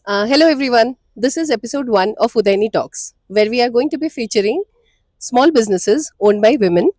Hello everyone. This is episode 1 of Udaini Talks, where we are going to be featuring small businesses owned by women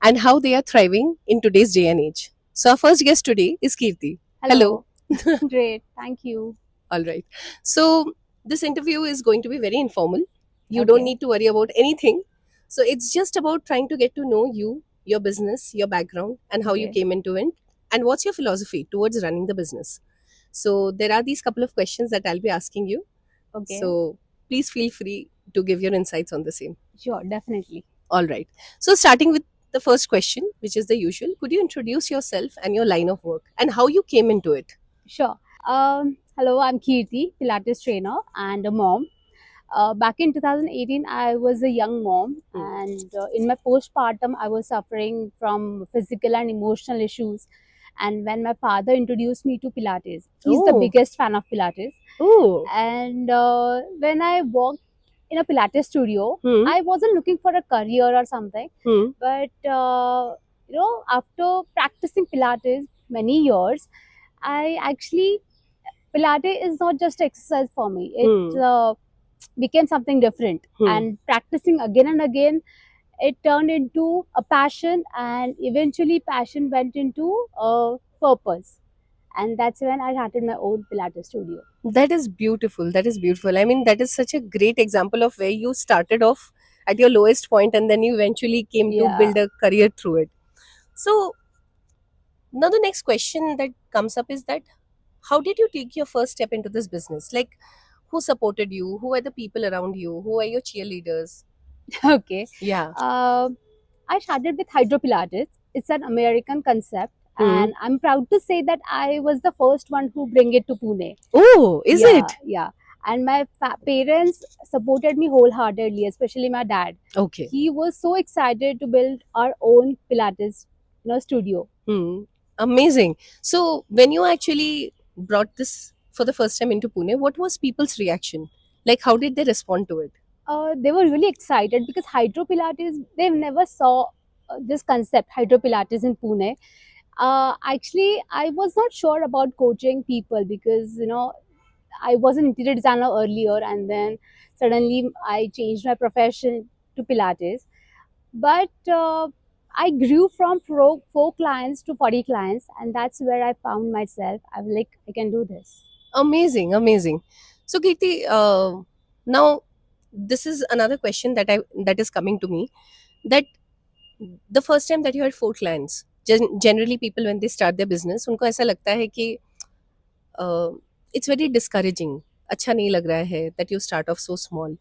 and how they are thriving in today's day and age. So, our first guest today is Kirti. Hello. Hello. Great. Thank you. All right. So, this interview is going to be very informal. You don't Okay. need to worry about anything. So, it's just about trying to get to know you, your business, your background, and how you Okay. came into it, and what's your philosophy towards running the business. So, there are these couple of questions that I'll be asking you. Okay. So please feel free to give your insights on the same. Sure. Definitely. All right. So starting with the first question, which is the usual, could you introduce yourself and your line of work and how you came into it? Sure. Hello. I'm Kirti, Pilates trainer and a mom. Back in 2018, I was a young mom, Hmm. and in my postpartum, I was suffering from physical and emotional issues. And when my father introduced me to Pilates, he's the Oh, biggest fan of Pilates. oh, And when I walked in a Pilates studio, hmm, I wasn't looking for a career or something, hmm, but after practicing Pilates many years, I actually Pilates is not just exercise for me. It hmm, became something different, hmm. and practicing again and again, it turned into a passion, and eventually, passion went into a purpose. And that's when I started my own Pilates studio. That is beautiful. That is beautiful. I mean, that is such a great example of where you started off at your lowest point and then you eventually came to Yeah. build a career through it. So, now the next question that comes up is that how did you take your first step into this business? Like, who supported you? Who are the people around you? Who are your cheerleaders? Okay. Yeah. Uh, I started with Hydro Pilates. It's an American concept, Hmm. and I'm proud to say that I was the first one who bring it to Pune. Oh, is Yeah, it? yeah. And my parents supported me wholeheartedly, especially my dad. Okay. He was so excited to build our own Pilates, studio. Hmm. Amazing. So, when you actually brought this for the first time into Pune, what was people's reaction? Like, how did they respond to it? They were really excited because Hydro Pilates, they never saw this concept, Hydro Pilates in Pune. Actually, I was not sure about coaching people because, I was an interior designer earlier, and then suddenly I changed my profession to Pilates. But I grew from four clients to 40 clients, and that's where I found myself. I was like, I can do this. Amazing, amazing. So, Kirti, now this is another question that is coming to me. That the first time that you had 4 clients, generally people when they start their business, उनको ऐसा लगता है कि it's very discouraging. अच्छा नहीं लग रहा है that you start off so small.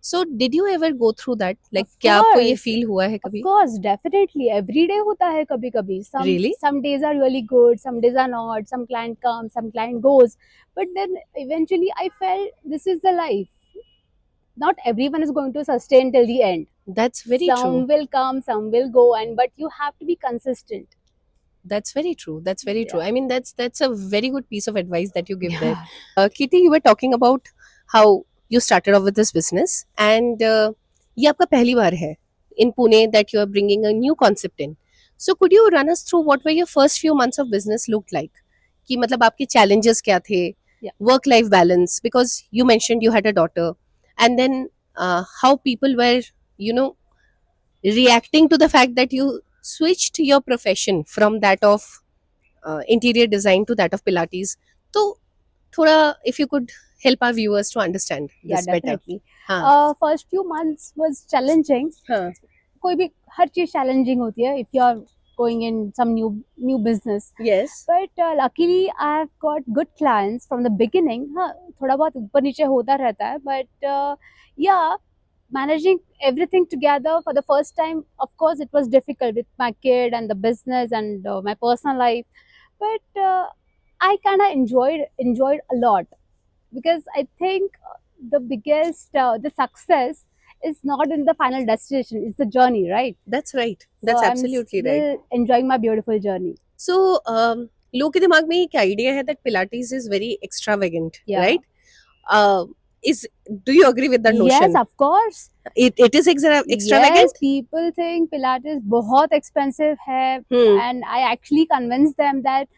So did you ever go through that? Like Of क्या आपको ये course, feel हुआ है of कभी? course, definitely. Every day होता है कभी कभी. Really? Some days are really good, some days are not. Some client comes, some client goes. But then eventually, I felt this is the life. Not everyone is going to sustain till the end. That's very true. Some will come, some will go, and but you have to be consistent. That's very true. That's very true. Yeah. I mean, that's a very good piece of advice that you give there. Yeah. Kitty, you were talking about how you started off with this business, and ये आपका पहली बार है in Pune that you are bringing a new concept in. So could you run us through what were your first few months of business looked like? कि मतलब आपके challenges क्या थे? Yeah. Work life balance, because you mentioned you had a daughter, and then how people were, you know, reacting to the fact that you switched your profession from that of interior design to that of Pilates. So, thoda, if you could help our viewers to understand Yeah, this better. definitely. हाँ, First few months was challenging. हाँ, कोई भी हर चीज challenging होती है if you are going in some new business. yes, But luckily I've got good clients from the beginning. हाँ, थोड़ा बहुत ऊपर नीचे होता रहता है, but yeah, managing everything together for the first time, of course it was difficult with my kid and the business and my personal life. But I kind of enjoyed a lot, because I think the biggest the success is not in the final destination, it's the journey, right? that's right. So That's I'm absolutely right. still enjoying my beautiful journey. So, लोगों के दिमाग में एक idea है that Pilates is very extravagant, Yeah. right? Uh, is Do you agree with that Yes, notion? of course. It is Yes, extravagant. people think Pilates बहुत expensive है, Hmm. and I actually convince them that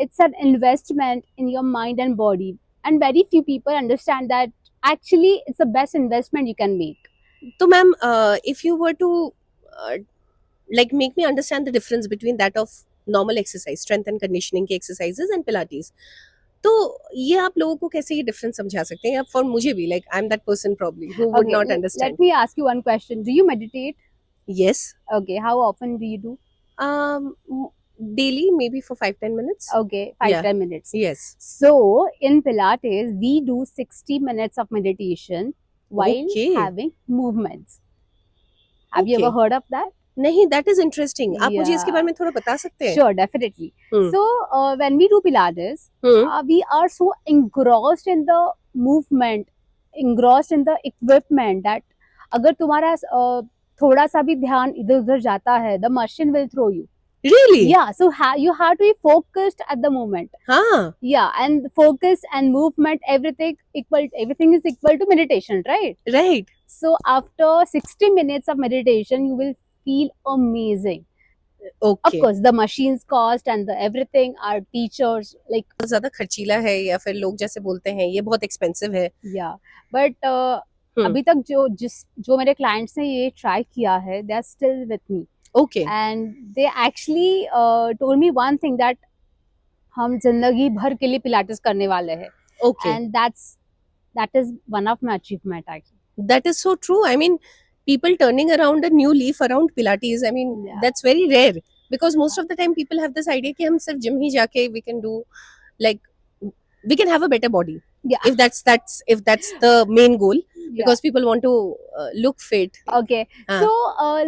it's an investment in your mind and body. and very few people understand that actually it's the best investment you can make. तो ma'am, if you were to uh, like make me understand the difference between that of normal exercise, strength and conditioning के exercises and pilates, तो ये आप लोगों को कैसे ये difference समझा सकते हैं? फॉर मुझे भी, like I am that person probably who would Okay, not let understand. me ask you one question. Do you meditate? Yes. Okay, how often do you do? um Daily, maybe for 5-10 minutes. Okay, 5 Yeah. 10 minutes. Yes. So in Pilates, we do 60 minutes of meditation while Okay. having movements. Have you Okay. ever heard of that? नहीं, that is interesting. आप मुझे इसके Yeah. बारे में थोड़ा बता सकते हैं? Sure, definitely. Hmm. So when we do Pilates, we are so engrossed in the movement, engrossed in the equipment that अगर तुम्हारा थोड़ा सा भी ध्यान इधर उधर जाता है, the machine will throw you. Really? Yeah, so you have to be focused at the moment. हाँ. Yeah, and focus and movement, everything is equal to meditation, right? Right. So after 60 minutes of meditation, you will feel amazing. Of Okay. course, the machines cost and the everything, our teachers, like, बहुत ज्यादा खर्चीला है या फिर लोग जैसे बोलते हैं ये बहुत एक्सपेंसिव है. yeah. But अभी तक जो मेरे clients ने ये try किया है, they are still with me. Okay. And they actually told me one thing, that हम जिंदगी भर के लिए पिलाटेस करने वाले हैं. Okay. And that is one of my achievement actually. That is so true. I mean, people turning around a new leaf around Pilates, I mean, Yeah. that's very rare, because most of the time people have this idea कि हम सिर्फ gym ही जाके we can do, like, we can have a better body, Yeah. if that's the main goal, Yeah. because people want to look fit. Okay. Ah. So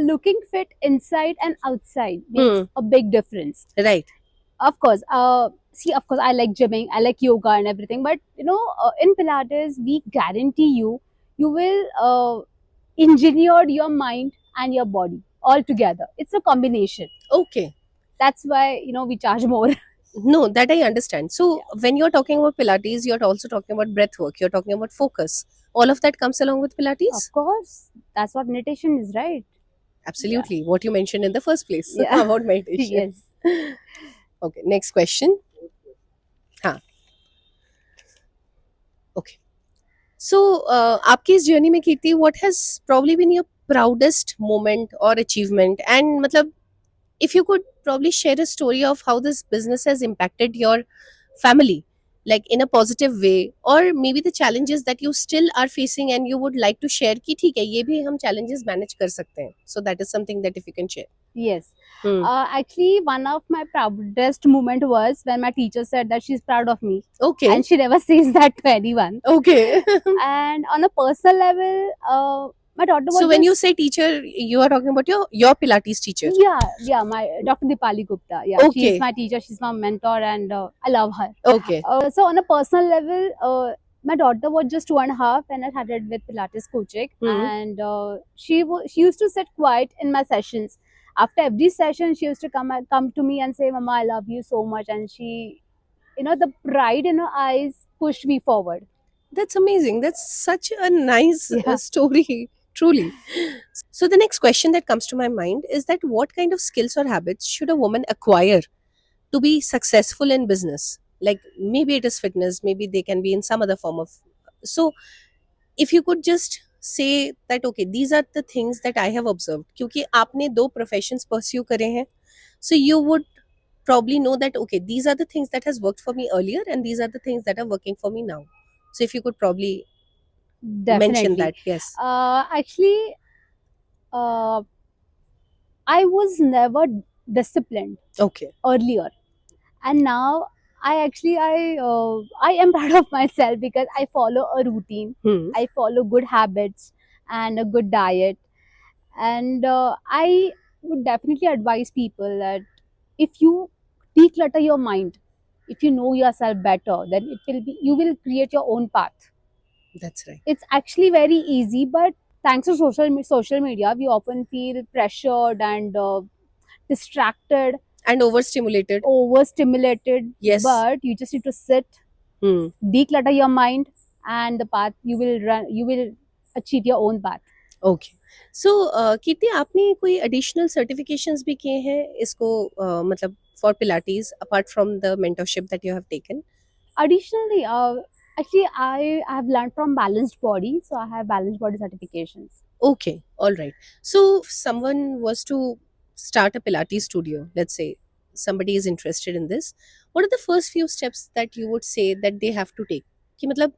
looking fit inside and outside makes a big difference. Right. Of course, of course, I like gymming, I like yoga and everything, but in Pilates, we guarantee you will engineer your mind and your body all together. It's a combination. Okay. That's why we charge more. No, that I understand. So when you're talking about Pilates, you're also talking about breath work, you're talking about focus. All of that comes along with Pilates? Of course, that's what meditation is, right? Absolutely. What you mentioned in the first place Yeah. about meditation. Yes. Okay, next question. Okay. So, आपकी इस journey में कीर्ति, what has probably been your proudest moment or achievement? And मतलब, if you could probably share a story of how this business has impacted your family, like in a positive way, or maybe the challenges that you still are facing and you would like to share कि ठीक है ये भी हम challenges manage कर सकते हैं. So that is something that if you can share. Yes. Hmm. Actually, one of my proudest moment was when my teacher said that she's proud of me, Okay. and she never says that to anyone. Okay. And on a personal level, my daughter was So when you just- say teacher, you are talking about your Pilates teacher. yeah, my Dr. Dipali Gupta. Yeah, Okay. she's my teacher. She's my mentor, and I love her. Okay. So on a personal level, my daughter was just 2.5 when I started with Pilates coaching, and she used to sit quiet in my sessions. After every session, she used to come to me and say, "Mama, I love you so much," and she, the pride in her eyes pushed me forward. That's amazing. That's such a nice Yeah. story, truly. So the next question that comes to my mind is that what kind of skills or habits should a woman acquire to be successful in business? Like maybe it is fitness, maybe they can be in some other form of. So if you could just say that, okay, these are the things that I have observed. क्योंकि आपने दो professions pursue करे हैं, so you would probably know that, okay, these are the things that has worked for me earlier and these are the things that are working for me now. So if you could probably Definitely. mention that. Yes. Actually, I was never disciplined Okay. earlier, and now I am proud of myself because I follow a routine. I follow good habits and a good diet, and I would definitely advise people that if you declutter your mind, if you know yourself better, then you will create your own path. That's right. It's actually very easy, but thanks to social media, we often feel pressured and distracted, And overstimulated. overstimulated. Yes. But you just need to sit, declutter your mind, and the path you will achieve your own path. Okay. So कीर्ति, आपने कोई additional certifications भी किए हैं इसको मतलब for Pilates apart from the mentorship that you have taken? Additionally, Actually, I have learned from Balanced Body, so I have Balanced Body certifications. Okay, all right. So if someone was to start a Pilates studio, let's say somebody is interested in this, what are the first few steps that you would say that they have to take? कि मतलब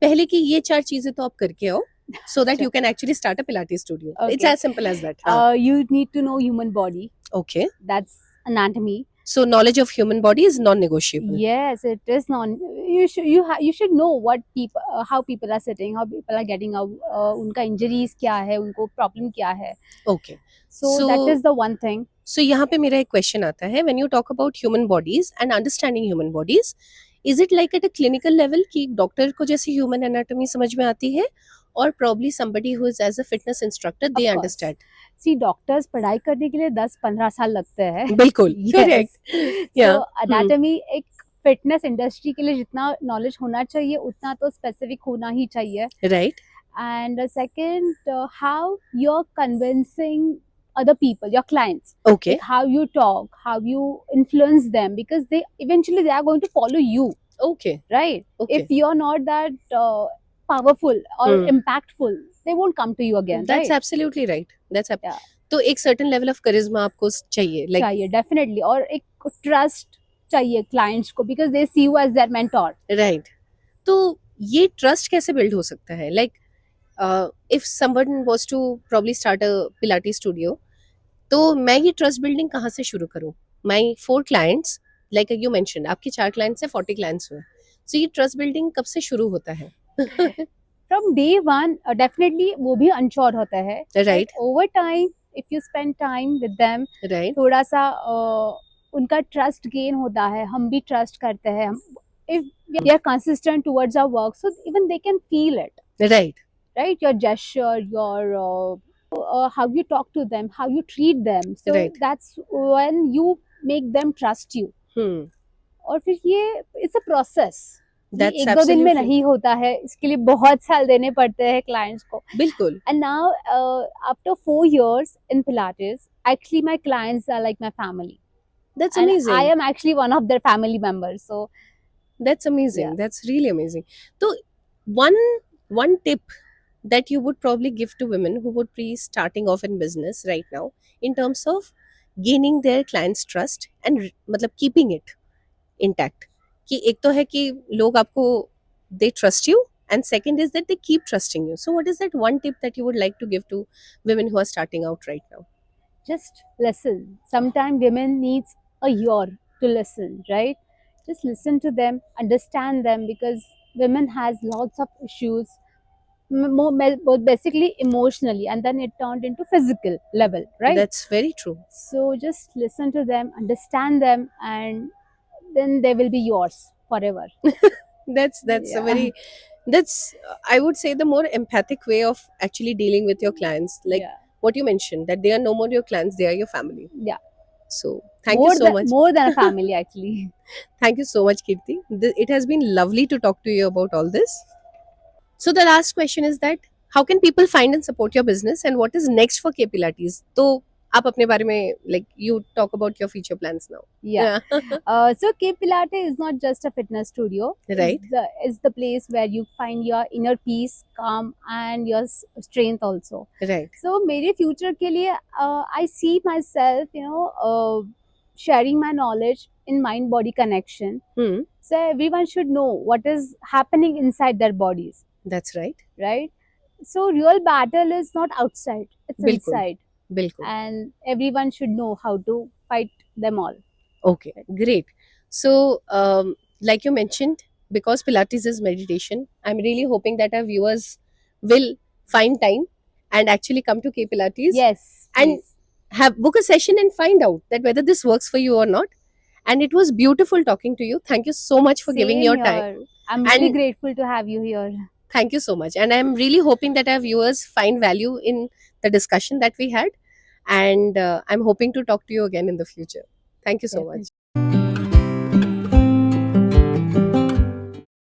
पहले की ये चार चीजें तो आप करके आओ so that you can actually start a Pilates studio. It's Okay. as simple as that. हाँ. You need to know human body. Okay. That's anatomy. So knowledge of human body is non-negotiable. Yes, it is non. You should know what people how people are sitting, how people are getting out. उनका injuries क्या है, उनको problem क्या है. Okay. So that is the one thing. So यहाँ पे मेरा एक क्वेश्चन आता है, when you talk about human bodies and understanding human bodies, is it like at a clinical level कि डॉक्टर को जैसे human anatomy समझ में आती है, or probably somebody who is as a fitness instructor they understand? See, doctors पढ़ाई करने के लिए 10-15 साल लगते हैं. बिल्कुल, correct. Yeah. So anatomy एक फिटनेस इंडस्ट्री के लिए जितना नॉलेज होना चाहिए उतना तो स्पेसिफिक होना ही चाहिए. Right. And second, how you're convincing other people, your clients. Okay. Like how you talk, how you influence them, because they eventually they are going to follow you. Okay. Right. Okay. If you're not that powerful or impactful, they won't come to you again. That's right? absolutely right. That's Yeah. तो एक certain level of charisma आपको चाहिए, like चाहिए definitely, और एक trust चाहिए clients को, because they see you as their mentor. right. तो ये trust कैसे build हो सकता है? Like if someone was to probably start a Pilates studio, तो मैं ये trust building कहाँ से शुरू करूँ? My 4 clients, like you mentioned, आपके 4 clients से 40 clients हुए. So ये trust building कब से शुरू होता है? From day one, definitely वो भी unsure होता है. Right. But over time, if you spend time with them, Right. थोड़ा सा उनका trust gain होता है, हम भी trust करते हैं. If we are consistent towards our work, so even they can feel it. Right. Right, your gesture, your how you talk to them, how you treat them. So Right. that's when you make them trust you. और फिर ये it's a process. That's एक दो दिन में absolutely. नहीं होता है, इसके लिए बहुत साल देने पड़ते हैं clients को. बिल्कुल. And now after 4 years in Pilates, actually my clients are like my family. That's And amazing. I am actually one of their family members. So That's amazing. Yeah. That's really amazing. So one tip that you would probably give to women who would be starting off in business right now in terms of gaining their clients' trust and मतलब keeping it intact. कि एक तो है कि लोग आपको they trust you, and second is that they keep trusting you. So what is that one tip that you would like to give to women who are starting out right now? just listen. Sometimes women needs a year to listen, right? Just listen to them, understand them, because women has lots of issues, basically emotionally, and then it turned into physical level, right? That's very true. So just listen to them, understand them, and then they will be yours forever. That's a Yeah. very that's I would say the more empathic way of actually dealing with your clients, like Yeah. what you mentioned, that they are no more your clients, they are your family. Yeah. So thank you so much. More than a family, actually. Thank you so much, Kirti. It has been lovely to talk to you about all this. So the last question is that how can people find and support your business, and what is next for K Pilates? तो आप अपने बारे में, like, you talk about your future plans now. Yeah. So K Pilates is not just a fitness studio. Right. It's the place where you find your inner peace, calm, and your strength also. Right. So मेरे future के लिए I see myself, sharing my knowledge in mind-body connection. So everyone should know what is happening inside their bodies. That's right. Right. So real battle is not outside; it's बिल्कुल. inside. बिल्कुल. And everyone should know how to fight them all. Okay, great. So, like you mentioned, because Pilates is meditation, I'm really hoping that our viewers will find time and actually come to K Pilates. Yes. And please. have book a session and find out that whether this works for you or not. And it was beautiful talking to you. Thank you so much for giving Same your here. time. I'm really And- grateful to have you here. Thank you so much. And I'm really hoping that our viewers find value in the discussion that we had. And I'm hoping to talk to you again in the future. Thank you so much.